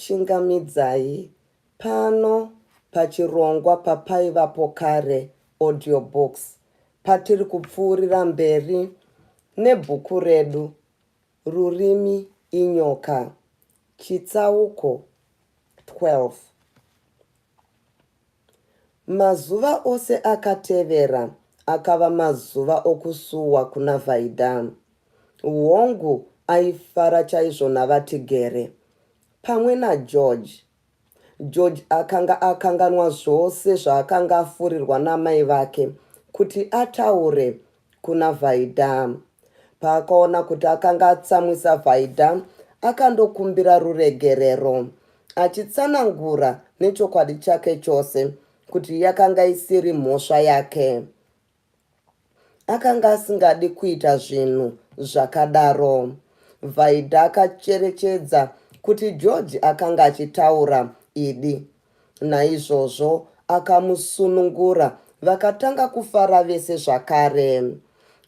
chingamidzai pano pachirongwa papaivapo kare Audiobooks patiri kupfuurira mberi nebhuku redu Rurimi Inyoka chitsauko 12. Mazuva ose akatevera akava mazuva okusuwa kuna Vhaidha. Hongu aifara chaizvo navatigere pamwe naGeorge. George akanga akanganwa zvose zvaakanga afurirwa namai vake kuti ataure kuna Vhaidha. Paakaona kuti akanga atsamwisa Vhaidha, akandokumbira ruregerero, achitsanangura nechokwadi chake chose kuti yakanga isiri mhosva yake. Akanga asingadi kuita zvinhu zvakadaro. Vhaidha akacherechedza kuti George akanga achitaura idi. Naizvozvo akamusunungura, vakatanga kufara vese zvakare.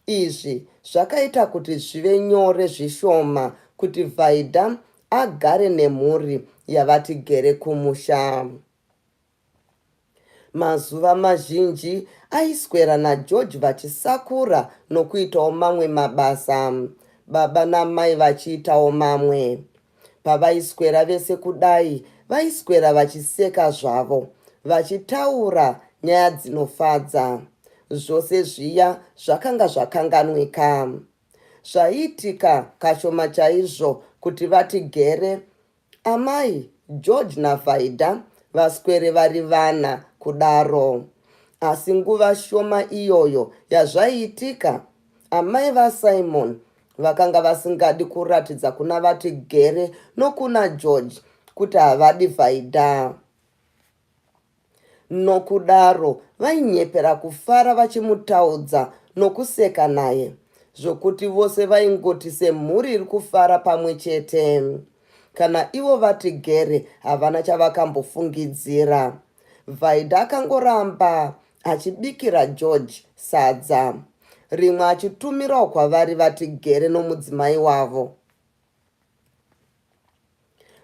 Izvi zvakaita kuti zvive nyore zvishoma kuti Vhaidha agare nemhuri yavatigere kumusha. Mazuva mazhinji aiswera naGeorge vachisakura nokuitawo mamwe mabasa, baba namai vachiitawo mamwe. Pavaiswera vese kudai, vaiswera vachiseka zvavo, vachitaura nyaya dzinofadza. Zvose zviya zvakanga zvakanganwika. Zvaiitika kashoma chaizvo kuti vatigere, amai, George naVhaidha vaswere vari vana kudaro. Asi nguva shoma iyoyo yazvaiitika, amai vaSimon vakanga vasingadi kuratidza kuna vatigere nokuna George kuti havadi Vhaidha. Nokudaro vainyepera kufara vachimutaudza nokuseka naye, zvokuti vose vaingoti semhuri iri kufara pamwe chete. Kana ivo vatigere havana chavakakambofungidzira. Vhaidha akangoramba achibikira George sadza, rimwe achitumirawo kwavari vatigere nomudzimai wavo.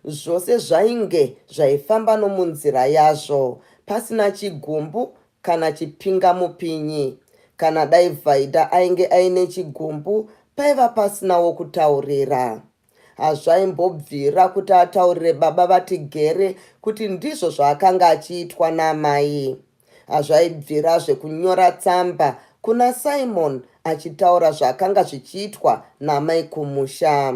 Zvose zvainge zvaifamba nomunzira yazvo, pasina chigumbu kana chipingamupinyi. Kana dai Vhaidha ainge aine chigumbu, paiva pasina wokutaurira. Hazvaimbobvira kuti ataurire baba vatigere kuti ndizvo zvaakanga achiitwa namai. Hazvaibvirazve kunyora tsamba kuna Simon achitaura zvakanga zvichiitwa namai kumusha.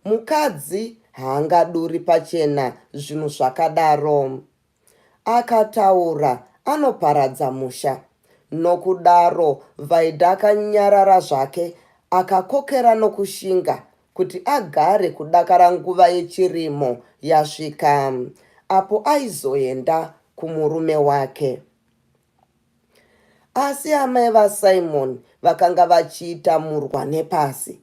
Mukadzi haangaduri pachena zvinhu zvakadaro. Akataura anoparadza musha. Nokudaro Vhaidha akanyarara zvake, akakokera nokushinga kuti agare kudakara nguva yechirimo yasvika, apo aizoenda kumurume wake. Asi amai vaSimon vakanga vachiita murwa nepasi.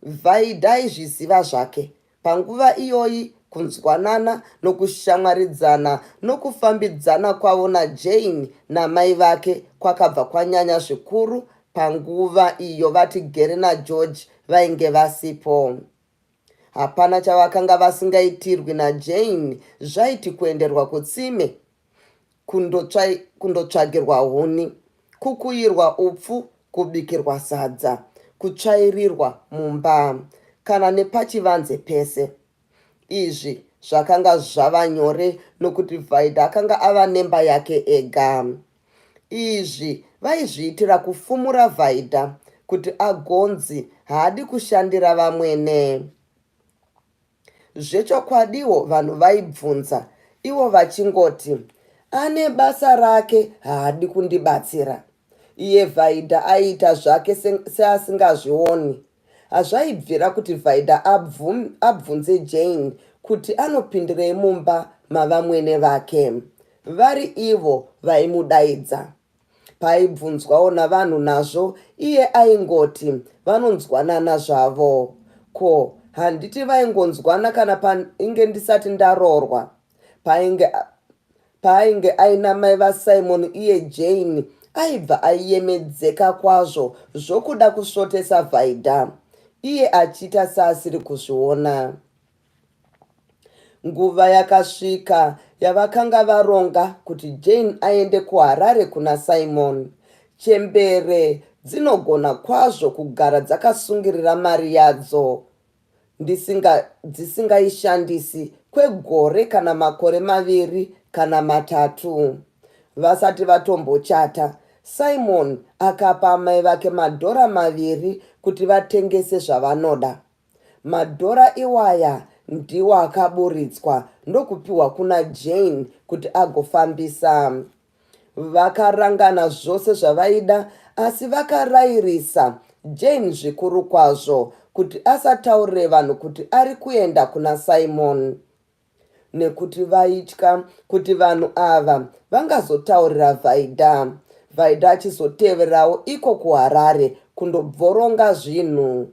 Vhaidha aizviziva zvake. Panguva iyoyi kunzwanana nokushamwaridzana nokufambidzana kwavo naJane namai vake kwakabva kwanyanya zvikuru. Panguva iyo vatigere naGeorge vainge vasipo. Hapana chavakanga vasingaitirwi naJane, zvaiti kuenderwa kutsime kundotsvagirwa huni, kukuyirwa upfu, kubikirwa sadza, kutsvairirwa mumba, kana nepachivanze pese. Izvi zvakanga zvava nyore nokuti Vhaidha akanga ava nemba yake ega. Izvi vaizviitira kufumura Vhaidha kuti agonzi haadi kushandira vamwene. Zvechokwadiwo vanhu vaibvunza, ivo vachingoti, ane basa rake haadi kundibatsira. Iye Vhaidha aiita zvake seasingazvioni. Hazvaibvira kuti Vhaidha abvunze Jane kuti anopindirei mumba mavamwene vake. Vari ivo vaimudaidza. Paibvunzwawo navanhu nazvo, iye aingoti vanonzwanana zvavo. Ko, handiti vaingonzwana kana painge ndisati ndaroorwa? Painge aina mai vaSimon, iye Jane aibva aiyemedzeka kwazvo zvokuda kusvotesa Vhaidha, iye achiita seasiri kuzviona. Nguva yakasvika yavakanga varonga kuti Jane aende kuHarare kuna Simon. Chembere dzinogona kwazvo kugara dzakasungirira mari yadzo dzisingaishandisi kwegore kana makore 2 kana 3. Vasati vatombochata, Simon akapa mai vake madhora 2 kuti vatengese zvavanoda. Madhora iwaya ndiwo akaburitswa ndokupiwa kuna Jane kuti agofambisa. Vakarangana zvose zvavaida, asi vakarayirisa Jane zvikuru kwazvo kuti asataurire vanhu kuti ari kuenda kuna Simon, nekuti vaitya kuti vanhu ava vangazotaurira Vaida. Vaida achizoteverawo iko kuHarare kundobvoronga zvinhu.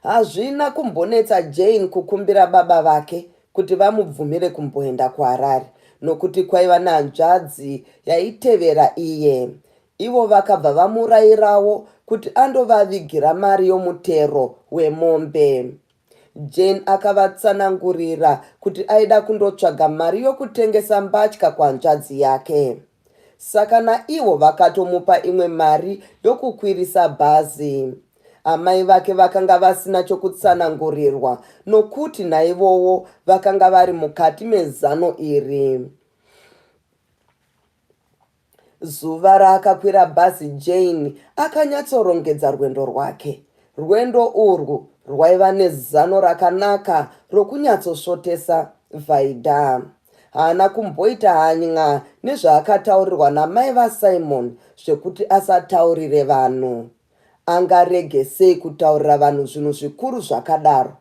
Hazvina kumbonetsa Jane kukumbira baba vake kuti vamubvumire kumboenda kuHarare, nokuti kwaiva nanzvadzi yaitevera iye. Ivo vakabva vamurayirawo kuti andovavigira mari yomutero wemombe. Jane akavatsanangurira kuti aida kundotsvaga mari yokutengesa mbatya kwanzvadzi yake. Saka naivo vakatomupa imwe mari yokukwirisa bhazi. Amai vake vakanga vasina chokutsanangurirwa, nokuti naivowo vakanga vari mukati mezano iri. Zuva raakakwira bhazi, Jane akanyatsorongedza rwendo rwake. Rwendo urwu rwaiva nezano rakanaka rokunyatsosvotesa Vaida. Haana kumboita hanya nezvaakataurirwa namai vaSimon zvekuti asataurire vanhu. Angarege sei kutaurira vanhu zvinhu zvikuru zvakadaro?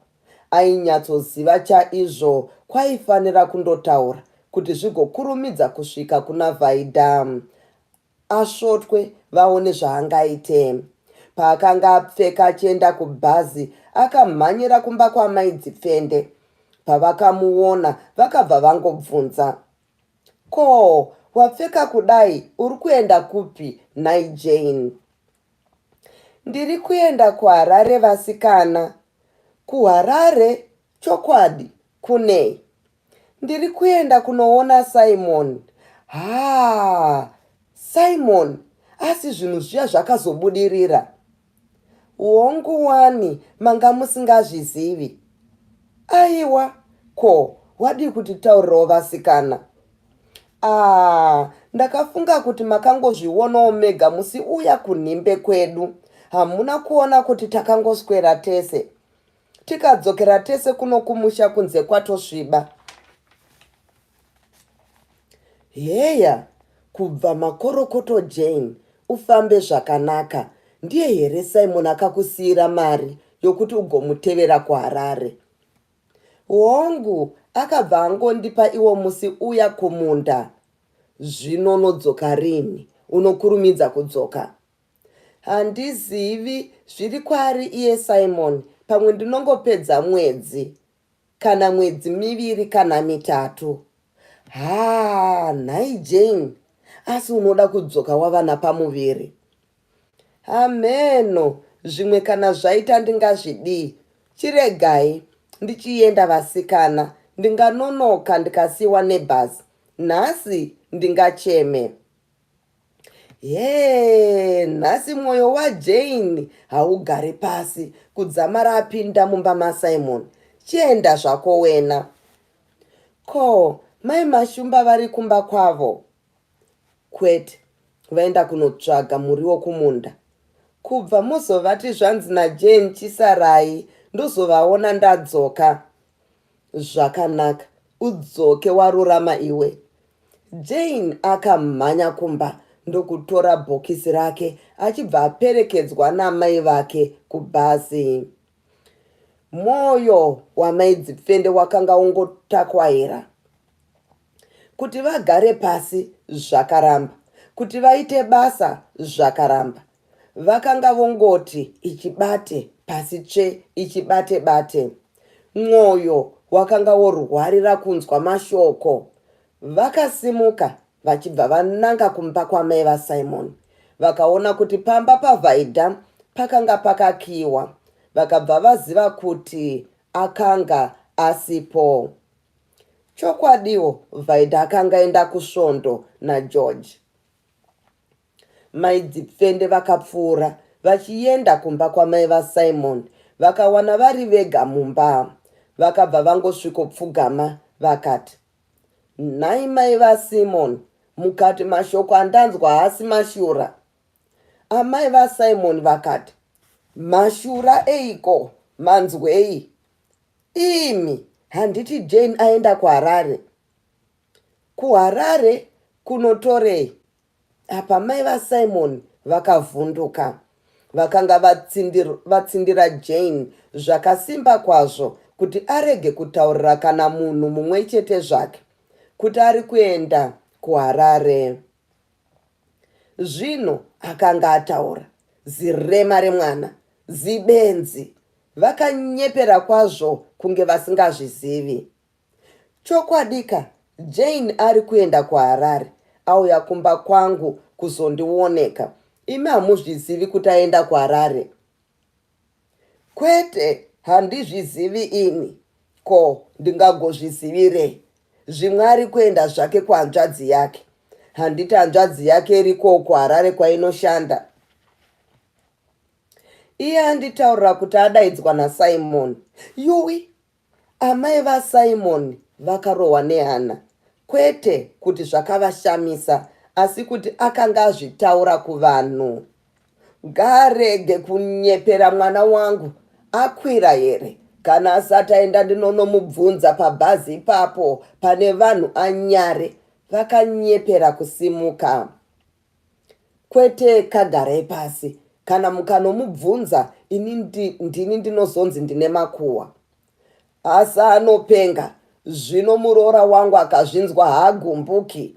Ainyatsoziva chaizvo kwaifanira kundotaura kuti zvigokurumidza kusvika kuna Vaida, asvotwe vaone zvaangaite. Paakanga apfeka achienda kubhazi, akamhanyira kumba kwamai Dzipfende. Pavakamuona vakabva vangobvunza, "Ko, wapfeka kudai, uri kuenda kupi nhai Jane?" "Ndiri kuenda kuHarare vasikana." "KuHarare? Chokwadi, kunei?" "Ndiri kuenda kunoona Simon." Simon, asi zvinhu zviya zvakazobudirira." "Hongu wani, manga musingazvizivi." "Aiwa, ko, wadi kutitaurirawo vasikana?" Ndakafunga kuti makangozvionawo mega musi uya kunhimbe kwedu. Hamuna kuona kuti takangoswera tese, tikadzokera tese kuno kumusha kunze kwatosviba." "Heya, kubva makorokoto Jane, ufambe zvakanaka. Ndiye here Simon akakusiyira mari yokuti ugomutevera kuHarare?" "Hongu, akabva angondipa iwo musi uya kumunda." "Zvino nodzoka rini? Unokurumidza kudzoka?" "Handizivi zviri kwaari iye Simon. Pamwe ndinongopedza mwedzi, kana mwedzi 2 kana 3. Nhai Jane, asi unoda kudzoka wavana pamuviri." "Hameno, zvimwe kana zvaita ndingazvidii. Chiregai ndichienda vasikana, ndinganonoka ndikasiyiwa nebhazi. Nhasi ndingacheme." Nhasi mwoyo waJane haugari pasi kudzamara apinda mumba maSimon. Chienda zvako wena. "Ko, mai Mashumba vari kumba kwavo?" "Kwete, vaenda kunotsvaga muriwo kumunda." "Kubva muzovati zvanzi naJane chisarai, ndozovaona ndadzoka." "Zvakanaka, udzoke warurama iwe." Jane akamhanya kumba ndokutora bhokisi rake achibva aperekedzwa namai vake kubhazi. Mwoyo wamai Dzipfende wakanga ungotakwaira. Kuti vagare pasi zvakaramba, kuti vaite basa zvakaramba. Vakanga vongoti ichibate pasi tsve, ichibate-bate. Mwoyo wakanga worwarira kunzwa mashoko. Vakasimuka vachibva vananga kumba kwamai vaSimon. Vakaona kuti pamba paVaida pakanga pakakiwa. Vakabva vaziva kuti akanga asipo. Chokwadiwo, Vaida akanga aenda kusvondo naGeorge. Maidzipfende vakapfuura vachienda kumba kwamai vaSimon. Vakawana vari vega mumba. Vakabva vangosvikopfugama vakati, nhai mai vaSimon, mukati mashoko andanzwa haasi mashura. Amai vaSimon vakati, mashura eiko, manzwei? Imi, handiti Jane aenda kuHarare. KuHarare kunotorei? Apa mai vaSimon vakavhunduka. Vakanga vatsindira Jane zvakasimba kwazvo kuti arege kutaurira kana munhu mumwe chete zvake kuti ari kuenda kuHarare. Zvino akanga ataura, zirema remwana, zibenzi. Vakanyepera kwazvo kunge vasingazvizivi. Chokwadika, Jane ari kuenda kuHarare, auya kumba kwangu kuzondioneka. Imi hamuzvizivi kuti aenda kuHarare? Kwete, handizvizivi ini. Ko, ndingagozvizivirei? Zvimwe ari kuenda zvake kuhanzvadzi yake. Handiti hanzvadzi yake iriko kuHarare kwainoshanda. Iye anditaurira kuti adaidzwa naSimon. Yuwi, amai vaSimon vakarohwa nehana. Kwete kuti zvakavashamisa, asi kuti akanga azvitaura kuvanhu. Ngarege kunyepera mwana wangu. Akwira here? Kana asati aenda ndinonomubvunza pabhazi ipapo pane vanhu anyare. Vakanyepera kusimuka. Kwete, kagarai pasi. Kana mukanomubvunza, ndini ndinozonzi ndine makuhwa. Asi anopenga. Zvino muroora wangu akazvinzwa haagumbuki.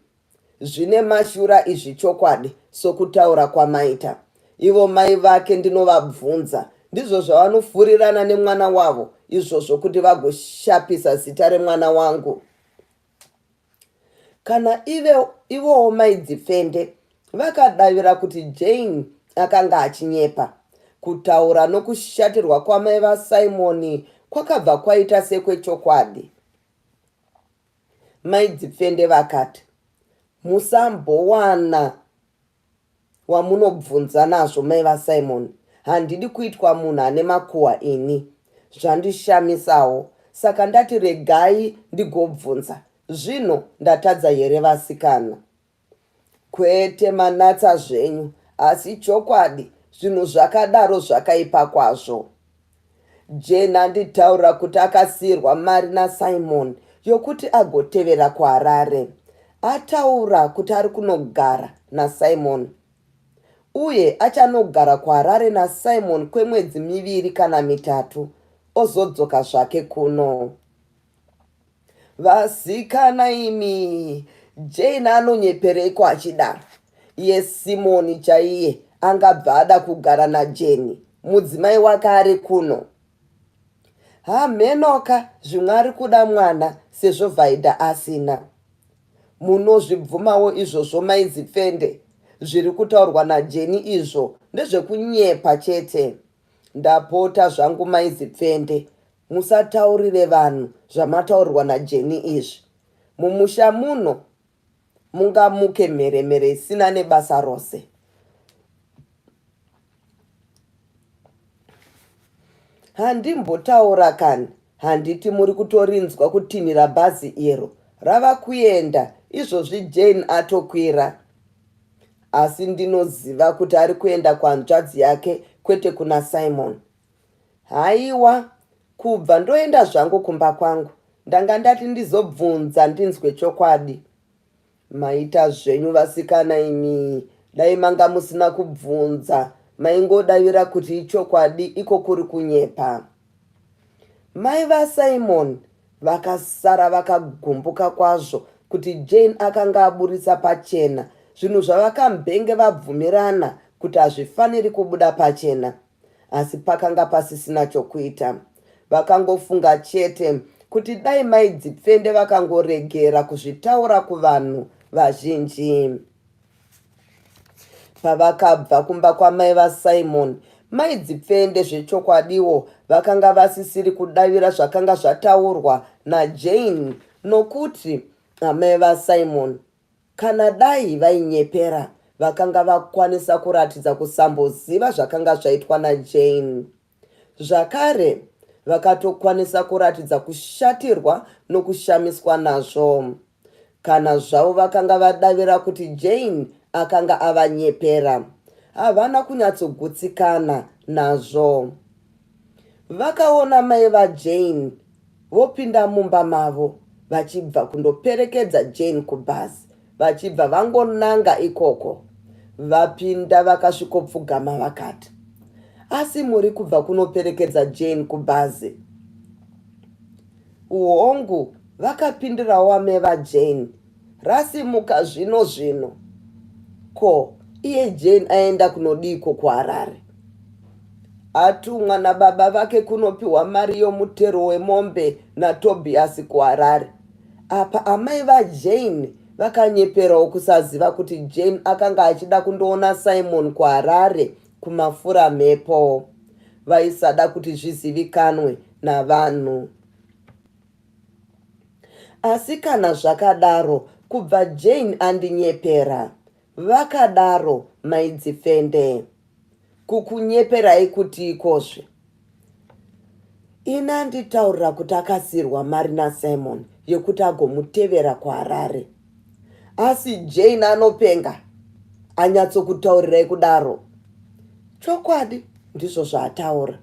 Zvine mashura izvi chokwadi, sokutaura kwamaita. Ivo mai vake ndinovabvunza. Ndizvo zvavanofurirana nemwana wavo, izvozvo kuti vagoshapisa zita remwana wangu. Kana ivowo maidzipfende vakadavira kuti Jane akanga achinyepa. Kutaura nokushatirwa kwamai vaSimon kwakabva kwaita sekwechokwadi. Maidzipfende vakati, musambowana wamunobvunza nazvo mai vaSimon. Handidi kuitwa munhu ane makuhwa ini. Zvandishamisawo, saka ndati regai ndigobvunza. Zvino ndatadza here vasikana? Kwete, manatsa zvenyu, asi chokwadi zvinhu zvakadaro zvakaipa kwazvo. Jane anditaurira kuti akasiyirwa mari naSimon yokuti agotevera kuHarare. Ataura kuti ari kunogara naSimon. Uye achanogara kuHarare naSimon kwemwedzi 2 kana 3, ozodzoka zvake kuno. Vasikana imi, Jane anonyepereiko achidaro? Iye Simoni chaiye angabva ada kugara naJane, mudzimai wake ari kuno. Hamenoka, zvimwe ari kuda mwana sezvo Vaida asina. Munozvibvumawo izvozvo maidzipfende? Zviri kutaurwa naJane izvo ndezvekunyepa chete. Ndapota zvangu maidzipfende, musataurire vanhu zvamataurirwa naJane izvi. Mumusha muno mungamuke mheremhere isina nebasa rose. Handimbotaura kani, handiti muri kutorinzwa kutinhira bhazi iro. Rava kuenda, izvozvi Jane atokwira. Asi ndinoziva kuti ari kuenda kuhanzvadzi yake, kwete kuna Simon. Haiwa, kubva ndoenda zvangu kumba kwangu. Ndanga ndati ndizobvunza ndinzwe chokwadi. Maita zvenyu vasikana imi, dai manga musina kubvunza. Maingodavira kuti ichokwadi iko kuri kunyepa. Mai vaSimon vakasara vakagumbuka kwazvo kuti Jane akanga aburisa pachena zvinhu zvavakambenge vabvumirana kuti hazvifaniri kubuda pachena. Asi pakanga pasisina chokuita. Vakangofunga chete kuti dai maidzipfende vakangoregera kuzvitaura kuvanhu vazhinji. Pavakabva kumba kwamai vaSimon, Maidzipfende zvechokwadiwo vakanga vasisiri kudavira zvakanga zvataurwa naJane, nokuti amai vaSimon kana dai vainyepera vakanga vakwanisa kuratidza kusamboziva zvakanga zvaitwa naJane. Zvakare vakatokwanisa kuratidza kushatirwa nokushamiswa nazvo. Kana zvavo vakanga vadavira kuti Jane akanga avanyepera, havana kunyatsogutsikana nazvo. Vakaona mai vaJane vopinda mumba mavo vachibva kundoperekedza Jane kubhazi, vachibva vangonanga ikoko. Vapinda vakasvikopfugama vakati, asi muri kubva kunoperekedza Jane kubhazi? Uhongu vakapindirawo amai vaJane, rasimuka zvino zvino. Ko, iye Jane aenda kunodiko kuHarare? Atumwa nababa vake kunopiwa mari yomutero wemombe naTobias kuHarare. Apa amai vaJane vakanyeperawo kusaziva kuti Jane akanga achida kundoona Simon kuHarare kumafura mhepo. Vaisada kuti zvizivikanwe navanhu. Asi kana zvakadaro, kubva Jane andinyepera. Vakadaro maidzifende. Kukunyeperai kuti ikozve? Ina nditaurira kuti akasirwa mari naSimon yokuti agomutevera kuHarare. Asi Jane anopenga, anyatsokutaurirai kudaro? Chokwadi ndizvo zvaataura.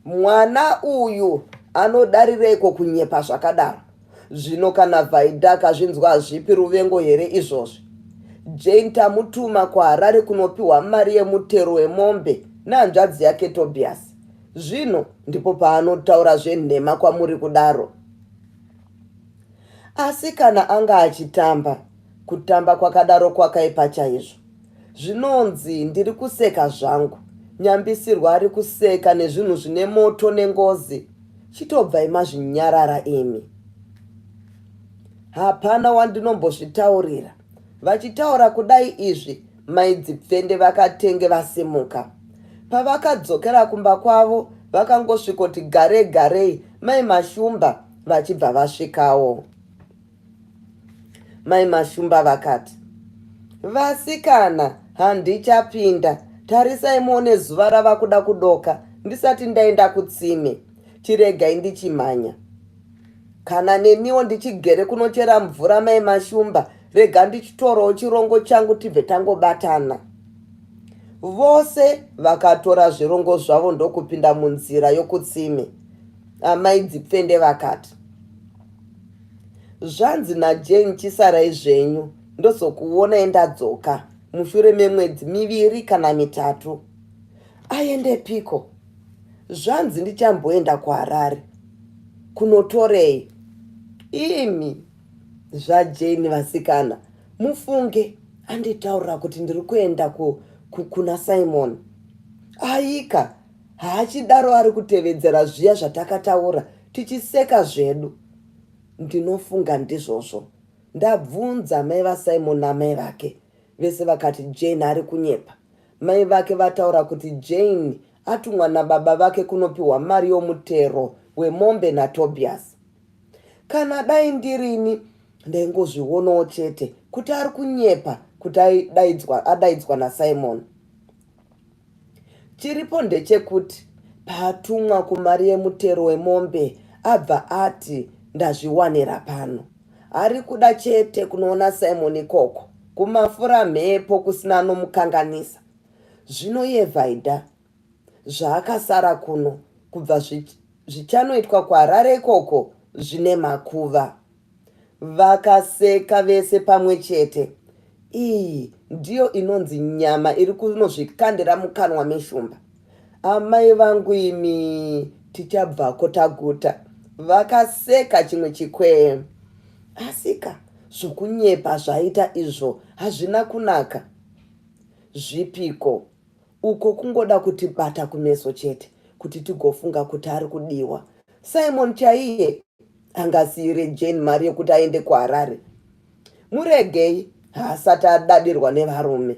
Mwana uyu anodarireiko kunyepa zvakadaro? Zvino kana Vhaidha akazvinzwa hazvipi ruvengo here izvozvi? Jane tamutuma kuHarare kunopiwa mari yemutero wemombe nahanzvadzi yake Tobias. Zvino ndipo paanotaura zvenhema kwamuri kudaro. Asi kana anga achitamba, kutamba kwakadaro kwakaipa chaizvo. Zvinonzi ndiri kuseka zvangu, nyambisirwa ari kuseka nezvinhu zvine moto nengozi. Chitobvai mazvinyarara imi. Hapana wandinombozvitaurira. Vachitaura kudai izvi, maidzipfende vakatenge vasimuka. Pavakadzokera kumba kwavo, vakangosvikoti garei mai Mashumba vachibva vasvikawo. Mai Mashumba vakati, vasikana, handichapinda. Tarisai muone zuva rava kuda kudoka, ndisati ndaenda kutsime. Chiregai ndichimhanya. Kana neniwo ndichigere kunochera mvura mai Mashumba, rega ndichitorawo chirongo changu tibve tangobatana. Vose vakatora zvirongo zvavo ndokupinda munzira yokutsime. Amai dzipfende vakati, zvanzi naJane chisarai zvenyu, ndozokuonai ndadzoka mushure memwedzi 2 kana 3. Aendepiko? Zvanzi ndichamboenda kuHarare. Kunotorei? Imi zvaJane vasikana, mufunge, anditaurira kuti ndiri kuenda kuna Simon. Aika, haachidaro ari kutevedzera zviya zvatakataura, tichiseka zvedu. Ndinofunga ndizvozvo. Ndabvunza mai vaSimon namai vake. Vese vakati Jane ari kunyepa. Mai vake vataura kuti Jane atumwa nababa vake kunopiwa mari yomutero wemombe naTobias. Kana dai ndirini, ndaingozvionawo chete kuti ari kunyepa kuti adaidzwa naSimon. Chiripo ndechekuti paatumwa kumari yemutero wemombe, abva ati ndazviwanira pano. Ari kuda chete kunoona Simon ikoko, kumafura mhepo kusina anomukanganisa. Zvino iye Vhaidha, zvaakasara kuno, kubva zvichanoitwa kuHarare ikoko, zvine makuva. Vakaseka vese pamwe chete. Iyi ndiyo inonzi nyama iri kunozvikandira mukanwa meshumba. Amai vangu imi, tichabvako taguta. Vakaseka chimwe chikwee. Asika, zvokunyepa zvaita izvo hazvina kunaka. Zvipiko, uko kungoda kutibata kumeso chete, kuti tigofunga kuti ari kudiwa. Simon chaiye angasiyire Jane mari yokuti aende kuHarare. Muregei, haasati adadirwa nevarume.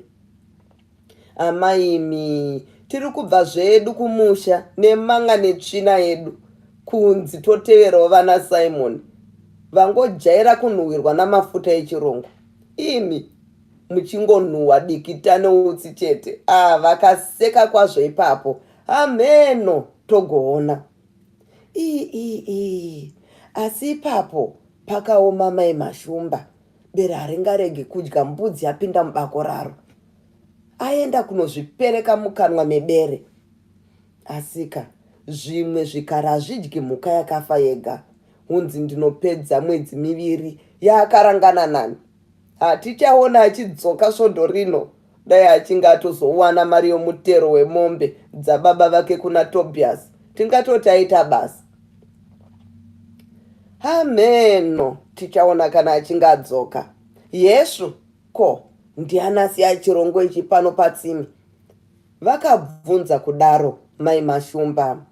Amaimi, tiri kubva zvedu kumusha nemanga netsvina yedu kunzi toteverawo vana Simon vangojaira kunhuhwirwa namafuta echirungu. Imi muchingonhuhwa dikita neutsi chete. Vakaseka kwazvo ipapo. Ameno togoona. Asi ipapo pakaoma mai Mashumba. Bere haringaregi kudya mbudzi yapinda mubako raro. Aenda kunozvipereka mukanwa mebere. Asika zvimwe zvikara hazvidyi mhuka yakafa yega. Hunzi ndinopedza mwedzi miviri yaakarangana nani. Hatichaona achidzoka svondo rino. Dai achinge atozowana mari yomutero wemombe dzababa vake kuna Tobias, tingatoti aita basa. Ameno tichaona kana achinge adzoka. Yesu ko ndianasiya chirongo ichi pano patsime? Vakabvunza kudaro mai Mashumba.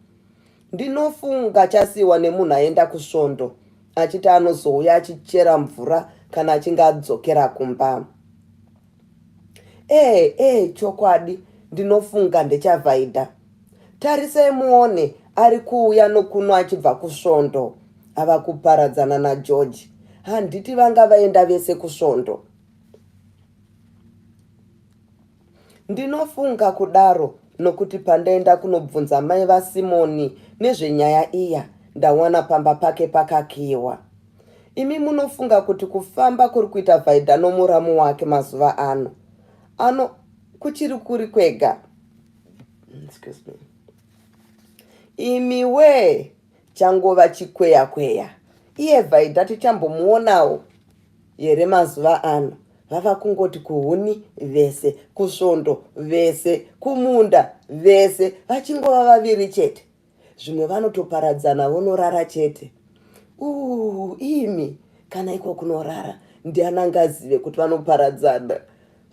Ndinofunga chasiwa nemunhu aenda kusvondo achiti anozouya achichera mvura kana achinge adzokera kumba. Chokwadi ndinofunga ndechavhaidha. Tarisai muone ari kuuya nokuno achibva kusvondo. Ava kuparadzana naJoji. Handiti vanga vaenda vese kusvondo. Ndinofunga kudaro nokuti pandaenda kunobvunza mai vaSimoni nezvenyaya iya ndawana pamba pake pakakiwa. Imi munofunga kuti kufamba kuri kuita Vhaidha nomuramu wake mazuva ano kuchiri kuri kwega? Imi changova chikweya. Iye Vhaidha tichambomuonawo here mazuva ano? Vava kungoti kuhuni vese, kusvondo vese, kumunda vese, vachingova vaviri chete. Zvimwe vanotoparadzana vonorara chete. Imi kana iko kunorara ndianangazive kuti vanoparadzana.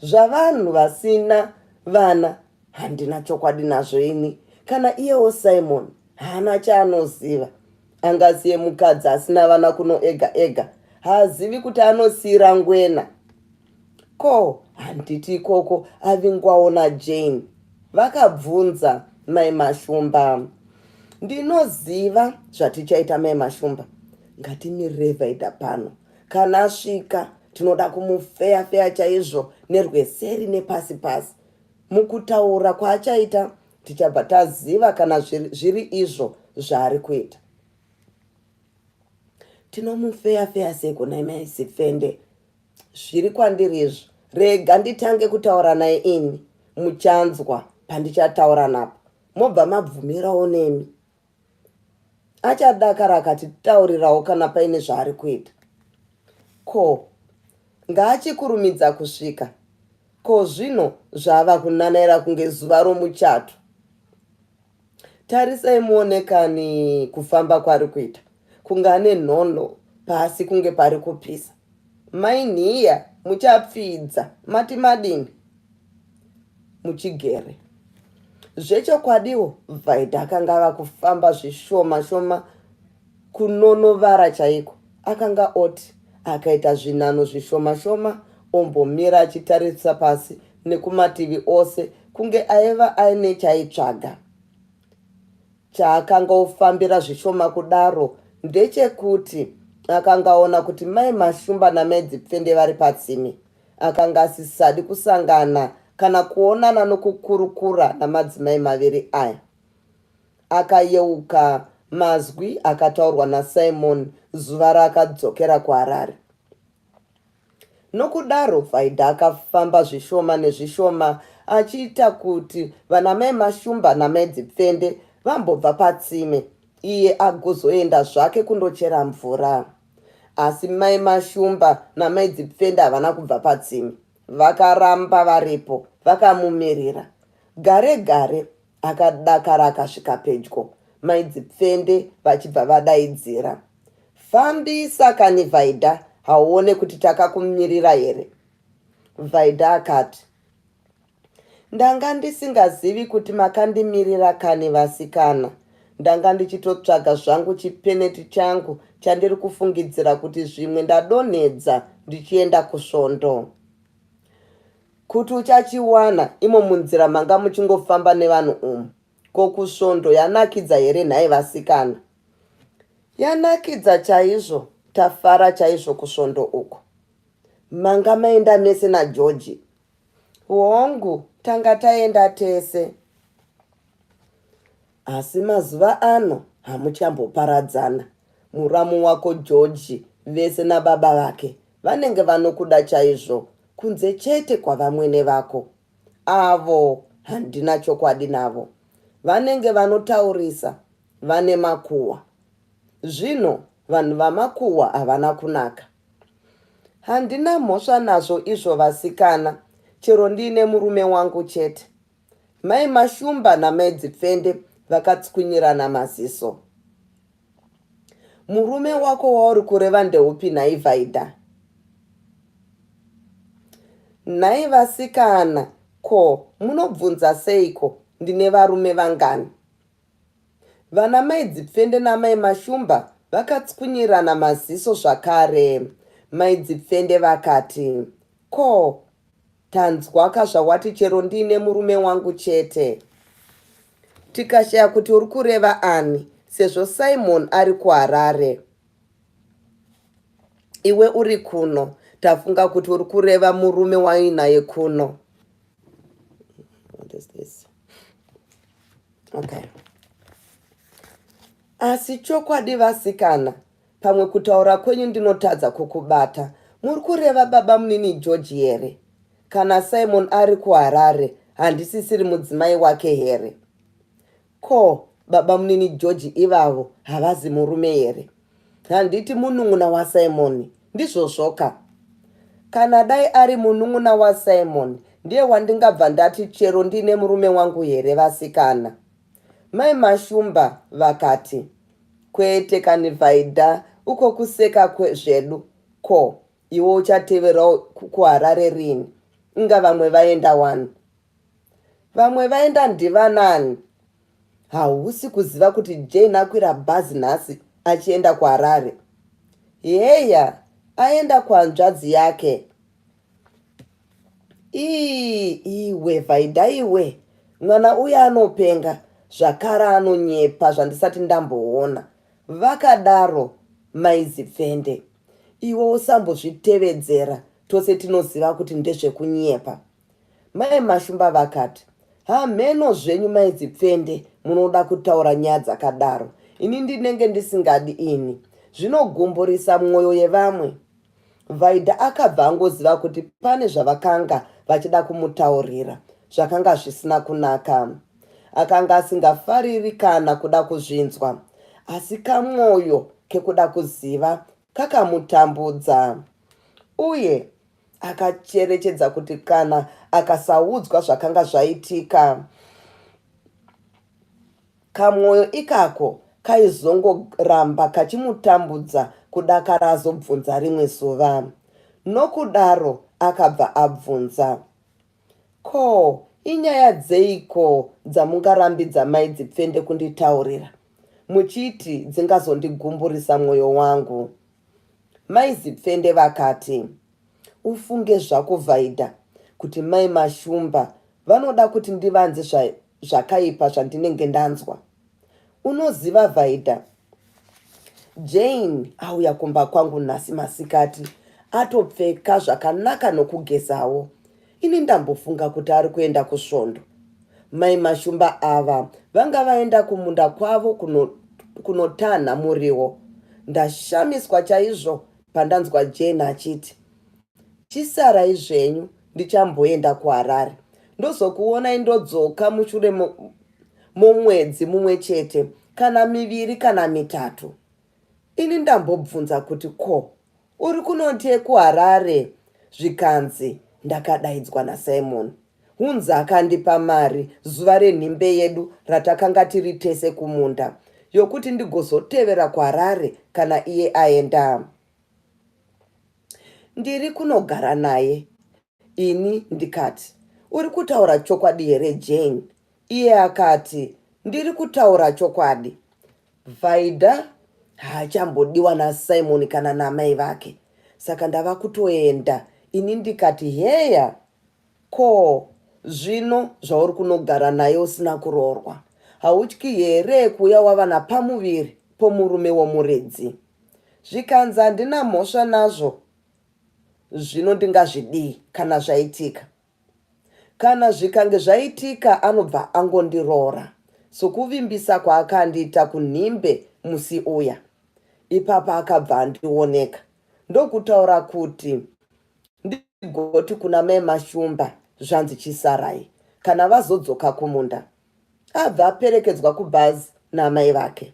Zvavanhu vasina vana handina chokwadi nazvo ini. Kana iyewo Simon haana chaanoziva. Angaziye mukadzi asina vana kuno ega. Haazivi kuti anosiyira ngwena. Ko handiti ikoko avingwawo naJane? Vakabvunza mai Mashumba. Ndinoziva zvatichaita mai Mashumba. Ngatimirire Vhaidha pano. Kana asvika tinoda kumufeya chaizvo nerweseri nepasi. Mukutaura kwaachaita tichabva taziva kana zviri izvo zvaari kuita. Tinomufeya seko naimai Sifende. Zviri kwandiri izvo. Rega nditange kutaura naye ini. Muchanzwa pandichataura napo. Mobva mabvumirawo nemi. Achadakara akatitaurirawo kana paine zvaari kuita. Ko ngaachikurumidza kusvika. Ko zvino zvava kunanaira kunge zuva romuchato. Tarisai muonekani kufamba kwari kuita. Kunge ane nhono pasi kunge pari kupisa. Mainhiya muchapfidza mati madini muchigere. Zvechokwadiwo Vhaidha akanga ava kufamba zvishoma kunonovara chaiko. Akanga oti akaita zvinano zvishoma ombomira achitarisa pasi nekumativi ose kunge aiva aine chaitsvaga. Chaakanga ofambira zvishoma kudaro ndechekuti akanga aona kuti mai Mashumba namai Dzipfende vari patsime. Akanga asisadi kusangana kana kuonana nokukurukura namadzimai maviri aya. Akayeuka mazwi akataurwa naSimon zuva raakadzokera kuHarare. Nokudaro Vhaidha akafamba zvishoma achiita kuti vana mai Mashumba namai Dzipfende vambobva patsime, iye agozoenda zvake kundochera mvura. Asi mai Mashumba namai Dzipfende havana kubva patsime. Vakaramba varipo, vakamumirira. Gare akadakara akasvika pedyo. Mai Dzipfende vachibva vadaidzira. Fambisa kani Vhaidha, hauone kuti takakumirira here? Vhaidha akati, ndanga ndisingazivi kuti makandimirira kani vasikana. Ndanga ndichitotsvaga zvangu chipeneti changu chandiri kufungidzira kuti zvimwe ndadonhedza ndichienda kusvondo. kuti uchachiwana imo munzira manga muchingofamba nevanhu umu. Ko kusvondo yanakidza here nhai vasikana? Yanakidza chaizvo, tafara chaizvo kusvondo uko. Manga maenda mese naJoji? Hongu, tanga taenda tese. Asi mazuva ano hamuchamboparadzana. Muramu wako Joji vese nababa vake vanenge vanokuda chaizvo, kunze chete kwavamwene vako. Avo handina chokwadi navo. Vanenge vanotaurisa, vane makuhwa. Zvino vanhu vamakuhwa havana kunaka. Handina mhosva nazvo izvo vasikana, chero ndine murume wangu chete. Mai Mashumba namai Dzipfende vakatsikunyirana maziso. Murume wako wauri kureva ndeupi nhai Vaida? Nhai vasikana, ko munobvunza seiko ndine varume vangani? Vana mai Dzipfende namai Mashumba vakatsikunyirana maziso zvakare. Mai Dzipfende vakati, ko tanzwa kazvawati chero ndine murume wangu chete. Tikashaya kuti uri kureva ani, sezvo Simon ari kuHarare. Iwe uri kuno, tafunga kuti uri kureva murume wainaye kuno. What is this? Okay. Asi chokwadi vasikana, pamwe kutaura kwenyu ndinotadza kukubata. Muri kureva baba munini George here? Kana Simon ari kuHarare, handisisiri mudzimai wake here? Ko, baba munini George ivavo havazi murume here? Handiti munun'una wa Simon, ndizvo zvoka. Kana dai ari munun'una wa Simon, ndiye wandingabva ndati chero ndine murume wangu here vasikana. Mai Mashumba vakati, kwete kani Vaida, uko kuseka zvedu. Ko, iwo uchateverawo kuHarare rini? Inga vamwe vaenda wani? Vamwe vaenda ndivanani? Hausi kuziva kuti Jane akwira bhazi nhasi achienda kuHarare? Yeya, aenda kuhanzvadzi yake. Iwe Vaida iwe, mwana uya anopenga, zvakare anonyepa zvandisati ndamboona. Vakadaro mai Dzipfende. Iwe usambozvitevedzera, tose tinoziva kuti ndezvekunyepa. Mai Mashumba vakati, hamheno zvenyu mai Dzipfende munoda kutaura nyaya dzakadaro. Ini ndinenge ndisingadi ini. Zvinogumburisa mwoyo yevamwe. Vaida akabva angoziva kuti pane zvavakanga vachida kumutaurira, zvakanga zvisina kunaka. Akanga asingafariri kana kuda kuzvinzwa, asi kamwoyo kekuda kuziva kakamutambudza. Uye akacherechedza kuti kana akasaudzwa zvakanga zvaitika, kamwoyo ikako kaizongoramba kachimutambudza kudakara azobvunza rimwe zuva. Nokudaro akabva abvunza, ko, inyaya dzeiko dzamungarambidza mai Dzipfende kunditaurira, muchiti dzingazondigumburisa mwoyo wangu? Mai Dzipfende vakati, ufunge zvako Vaida, kuti mai Mashumba vanoda kuti ndivanze zvakaipa zvandinenge ndanzwa. Unoziva Vaida, Jane auya kumba kwangu nhasi masikati, atopfeka zvakanaka nokugezawo. Ini ndambofunga kuti ari kuenda kusvondo. Mai Mashumba ava vanga vaenda kumunda kwavo kunotanha muriwo. Ndashamiswa chaizvo pandanzwa Jane achiti, chisarai zvenyu, ndichamboenda kuHarare. Ndozokuonai ndodzoka mushure momwedzi mumwe chete, kana miviri kana mitatu. Ini ndambobvunza kuti ko, uri kunoti kuHarare? Zvikanzi ndakadaidzwa naSimon. Hunzi akandipa mari zuva renhimbe yedu ratakanga tiri tese kumunda, yokuti ndigozotevera kuHarare kana iye aenda. Ndiri kunogara naye. Ini ndikati, uri kutaura chokwadi here Jane? Iye akati, ndiri kutaura chokwadi. Vaida haachambodiwa naSimon kana namai vake, saka ndava kutoenda. Ini ndikati, heya, Ko, zvino zvauri kunogara naye usina kuroorwa, hautyi here kuuya wava napamuviri pomurume womuridzi? Zvikanzi handina mhosva nazvo, zvino ndingazvidii kana zvaitika? Kana zvikange zvaitika, anobva angondiroora sokuvimbisa kwaakandiita kunhimbe musi uya. Ipapa akabva andioneka ndokutaura kuti ndigoti kuna mai Mashumba, zvanzi chisarai kana vazodzoka kumunda. Abva aperekedzwa kubhazi namai vake.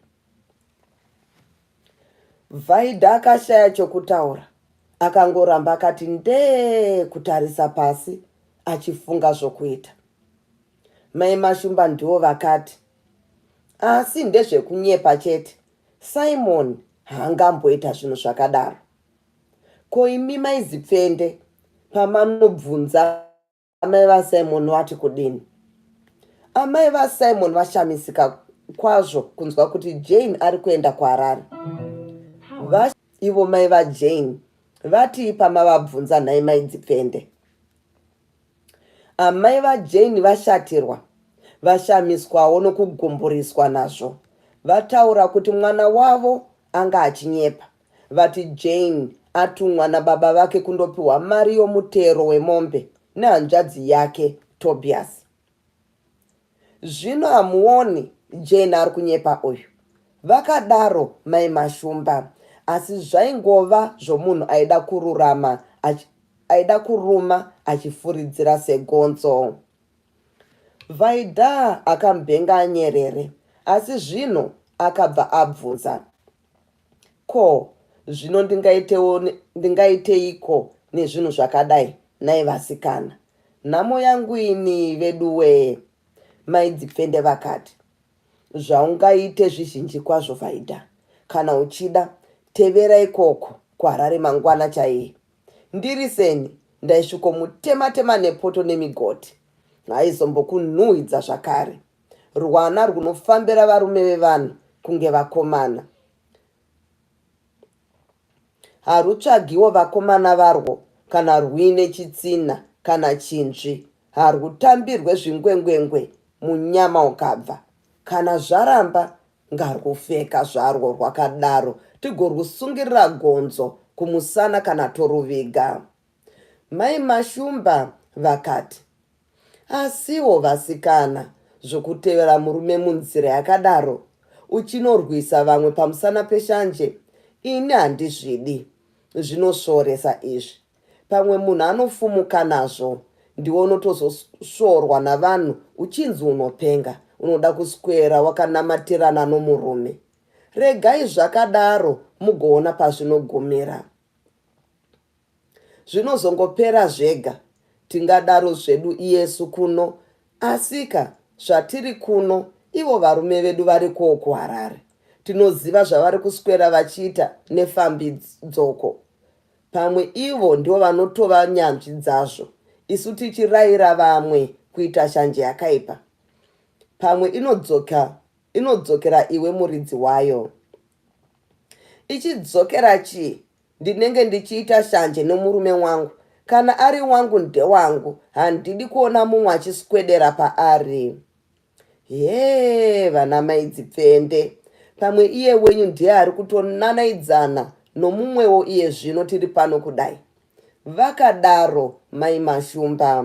Vhaidha akashaya chokutaura, akangoramba akati ndee kutarisa pasi achifunga zvokuita. Mai Mashumba ndivo vakati, asi ndezvekunyepa chete, Simon haangamboita zvinhu zvakadaro. Ko imi maizipfende, pamanobvunza amai vaSimon vati kudini? Amai vaSimon vashamisika kwazvo kunzwa kuti Jane ari kuenda kuHarare. Ivo mai vaJane vati pamavabvunza nhai maidzipfende. Amai vaJane vashatirwa, vashamiswawo nokugumburiswa nazvo. Vataura kuti mwana wavo anga achinyepa. Vati Jane atumwa nababa vake kundopiwa mari yomutero wemombe nehanzvadzi yake Tobias. Zvino hamuoni Jane ari kunyepa uyu? Vakadaro mai Mashumba, asi zvaingova zvomunhu aida kuruma achifuridzira segonzo. Vhaidha akambenga anyerere, asi zvino akabva abvunza, ko, zvino ndingaiteiko nezvinhu zvakadai, nai vasikana? Nhamo yangu ini veduwe. Maidzipfende vakati, zvaungaite zvizhinji kwazvo Vhaidha. Kana uchida, tevera ikoko kuHarare mangwana chaiye. Ndiriseni ndaisvikomutema-tema nepoto nemigoti. Haizombokunhuhwidza zvakare. Rwana runofambira varume vevanhu kunge vakomana. Harutsvagiwo vakomana varwo kana rwine chitsina kana chinzvi. Harutambirwe zvingwengwengwe munyama ukabva. Kana zvaramba, ngarwupfeka zvarwo rwakadaro, tigorwusungirira gonzo kumusana kana toruviga. Mai Mashumba vakati, asiwo vasikana, zvokutevera murume munzira yakadaro, uchinorwisa vamwe pamusana peshanje, ini handizvidi. Zvinosvoresa izvi. Pamwe munhu anofumuka nazvo, ndiwo unotozosvorwa navanhu uchinzi unopenga, unoda kuswera wakanamatirana nomurume. Regai zvakadaro mugoona pazvinogumira. Zvinozongopera zvega, tingadaro zvedu iyesu kuno, asika zvatiri kuno, ivo varume vedu variko kuHarare. Tinoziva zvavari kuswera vachiita nefambidzoko. Pamwe ivo ndio vanotova nyanzvi dzazvo, isu tichirayira vamwe kuita shanje yakaipa. Pamwe inodzokera iwe muridzi wayo. Ichidzokera chii? Ndinenge ndichiita shanje nomurume wangu. Kana ari wangu ndewangu, handidi kuona mumwe achiswedera paari. Vana maidzipfende. Pamwe iye wenyu ndiye ari kutonanaidzana nomumwewo iye zvino tiri pano kudai. Vakadaro mai Mashumba.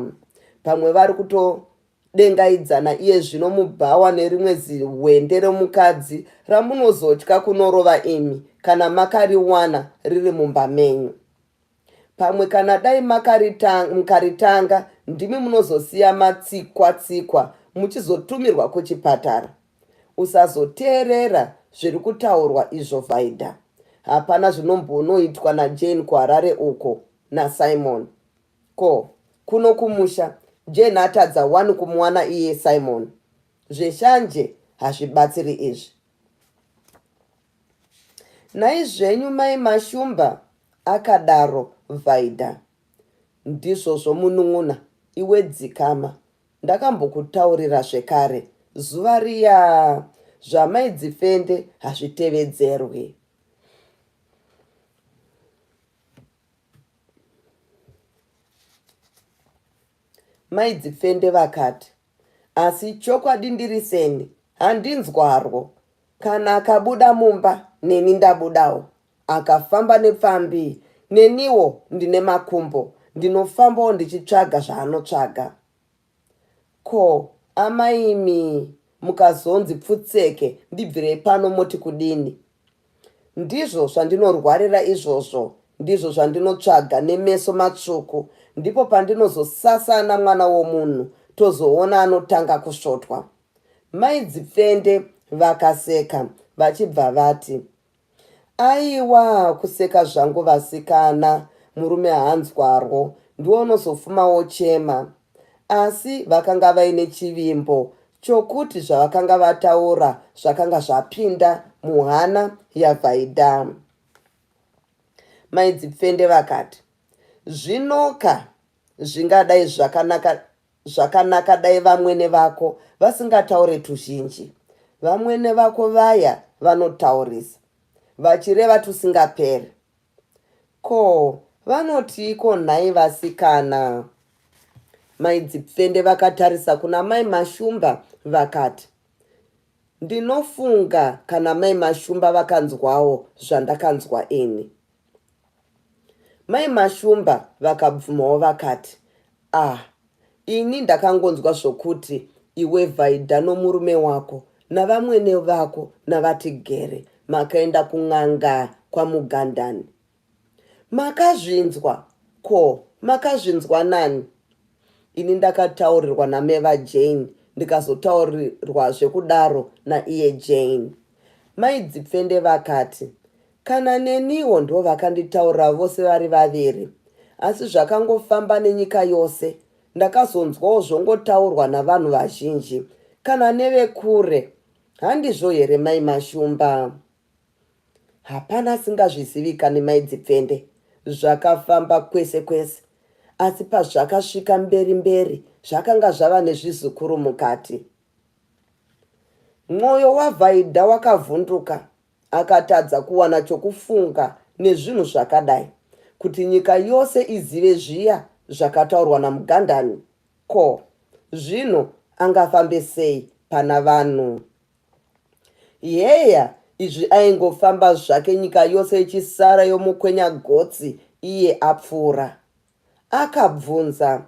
Pamwe vari kutodengaidzana iye zvino mubhawa nerimwe zihwende remukadzi ramunozotya kunorova imi kana makariwana riri mumba menyu. Pamwe kana dai mukaritanga, ndimi munozosiya matsikwa-tsikwa muchizotumirwa kuchipatara. Usazoteerera zviri kutaurwa izvo Vhaidha. Hapana zvinombonoitwa naJane kuHarare uko naSimon. Ko, kuno kumusha, Jane atadza wani kumuwana iye Simon. Zveshanje hazvibatsiri izvi. Naizvenyu mai Mashumba, akadaro Vhaidha. Ndizvo zvomunun'una, iwe dzikama. Ndakambokutaurira zvekare, zuva riya zvamaidzipfende hazvitevedzerwi. Maidzipfende vakati, asi chokwadi ndiriseni, handinzwarwo. Kana akabuda mumba, neni ndabudawo. Akafamba nepfambi, neniwo ndine makumbo, ndinofambawo ndichitsvaga zvaanotsvaga. Ko, amaimi, mukazonzi pfutseke, ndibvirei pano moti kudini? Ndizvo zvandinorwarira izvozvo, ndizvo zvandinotsvaga nemeso matsvuku, ndipo pandinozosasana mwana womunhu, tozoona anotanga kusvotwa. Maidzipfende vakaseka, vachibva vati, aiwa, kuseka zvangu vasikana, murume haanzwarwo, ndiwo unozofumawo chema. Asi vakanga vaine chivimbo chokuti zvavakanga vataura zvakanga zvapinda muhana yaVhaidha. Maidzipfende vakati, zvinoka zvingadai zvakanaka dai vamwene vako vasingataure tuzhinji. Vamwene vako vaya vanotaurisa, vachireva tusingaperi. Ko, vanotiiko nhai vasikana? Maidzipfende vakatarisa kuna mai Mashumba vakati, ndinofunga kana mai Mashumba vakanzwawo zvandakanzwa ini. Mai Mashumba vakabvumawo vakati, ini ndakangonzwa zvokuti iwe Vhaidha nomurume wako navamwene vako navatigere makaenda kun'anga kwaMugandani. Makazvinzwa? Ko, makazvinzwa nani? Ini ndakataurirwa namai vaJane, ndikazotaurirwazve kudaro naiye Jane. Maidzipfende vakati, kana neniwo ndo vakanditaurira vose vari vaviri, asi zvakangofamba nenyika yose. Ndakazonzwawo zvongotaurwa navanhu vazhinji, kana nevekure. Handizvo here mai Mashumba? Hapana singazvizivikani Maidzipfende. Zvakafamba kwese kwese, asi pazvakasvika mberi zvakanga zvava nezvizukuru mukati. Mwoyo waVhaidha wakavhunduka, akatadza kuwana chokufunga nezvinhu zvakadai, kuti nyika yose izive zviya zvakataurwa naMugandani. Ko, zvino angafambe sei pana vanhu? Yeya, izvi aingofamba zvake nyika yose ichisara yomukwenya gotsi iye apfuura. Akabvunza,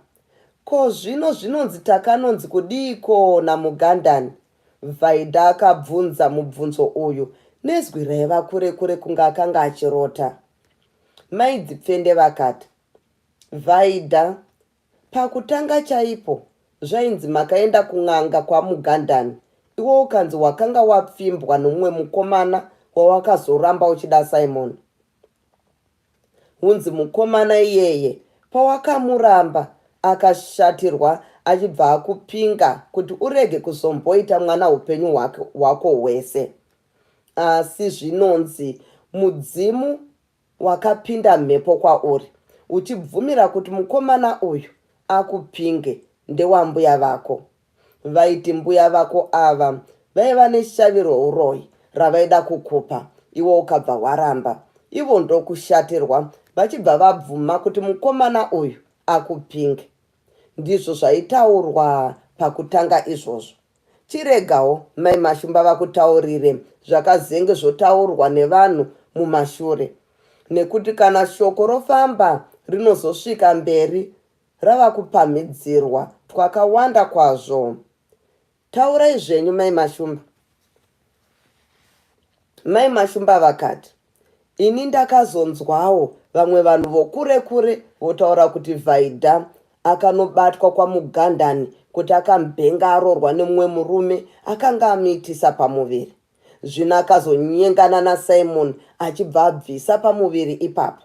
ko zvino zvinonzi takanonzi kudiko naMugandani? Vhaidha akabvunza mubvunzo uyu nezwi raiva kure kure kunga akanga achirota. Maidzipfende vakati, Vhaidha, pakutanga chaipo zvainzi makaenda kun'anga kwaMugandani, iwe ukanzi wakanga wapfimbwa nomumwe mukomana wawakazoramba uchida Simon. Hunzi mukomana iyeye pawakamuramba akashatirwa achibva akupinga kuti urege kuzomboita mwana upenyu hwako hwese. Asi zvinonzi mudzimu wakapinda mhepo kwauri, uchibvumira kuti mukomana uyu akupinge ndewambuya vako. Vaiti mbuya vako ava vaiva neshaviro uroyi ravaida kukupa, iwo ukabva waramba. Ivo ndokushatirwa vachibva vabvuma kuti mukomana uyu akupinge. Ndizvo zvaitaurwa pakutanga izvozvo. Chiregawo mai Mashumba vakutaurire zvakazenge zvotaurwa nevanhu mumashure, nekuti kana shoko rofamba rinozosvika mberi rava kupamhidzirwa twakawanda kwazvo. Taurai zvenyu mai Mashumba. Mai Mashumba vakati, ini ndakazonzwawo vamwe vanhu vokure kure votaura kuti Vhaidha akanobatwa kwaMugandani kuti akambenga aroorwa nemumwe murume akanga amuitisa pamuviri. Zvino akazonyengana naSimon achibva abvisa pamuviri ipapo.